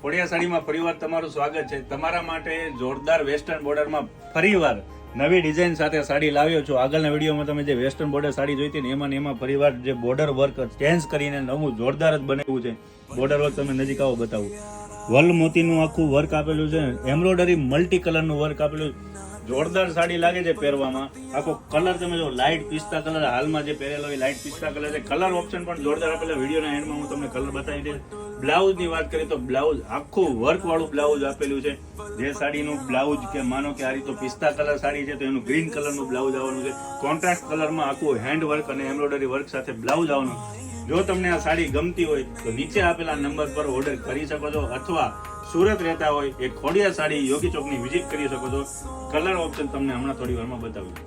ખોડિયા સાડીમાં ફરીવાર તમારું સ્વાગત છે. તમારા માટે જોરદાર વેસ્ટર્ન બોર્ડરમાં ફરીવાર નવી ડિઝાઇન સાથે સાડી લાવ્યો છું. આગળના વિડીયોમાં તમે જે વેસ્ટર્ન બોર્ડર સાડી જોઈ હતી ને એમાં ફરીવાર જે બોર્ડર વર્ક ચેન્જ કરીને નવું જોરદાર જ બનાવ્યું છે. બોર્ડર વર્ક તમે નજીક આવો બતાવું. વલ મોતીનું આખું વર્ક આપેલું છે, એમ્બ્રોઇડરી મલ્ટી કલરનું વર્ક આપેલું. જોરદાર સાડી લાગે છે પહેરવામાં. આખો કલર તમે જો લાઇટ પિસ્તા કલર, હાલમાં જે પહેરેલો હોય લાઇટ પિસ્તા કલર છે. કલર ઓપ્શન પણ જોરદાર આપેલા. વિડીયોના એન્ડમાં હું તમને કલર બતાવી દઈશ. બ્લાઉઝ ની વાત કરીએ તો બ્લાઉઝ આખું વર્ક વાળું બ્લાઉઝ આપેલું છે. જે સાડીનું બ્લાઉઝ કે માનો કે આ રીતે પિસ્તા કલર સાડી છે તો એનું ગ્રીન કલરનું બ્લાઉઝ આવવાનું છે. કોન્ટ્રાસ્ટ કલરમાં આખું હેન્ડ વર્ક અને એમ્બ્રોઇડરી વર્ક સાથે બ્લાઉઝ આવવાનું. જો તમને આ સાડી ગમતી હોય તો નીચે આપેલા નંબર પર ઓર્ડર કરી શકો છો, અથવા સુરત રહેતા હોય એ ખોડિયા સાડી યોગી ચોકની વિઝિટ કરી શકો છો. કલર ઓપ્શન તમને હમણાં થોડી વારમાં બતાવ્યું.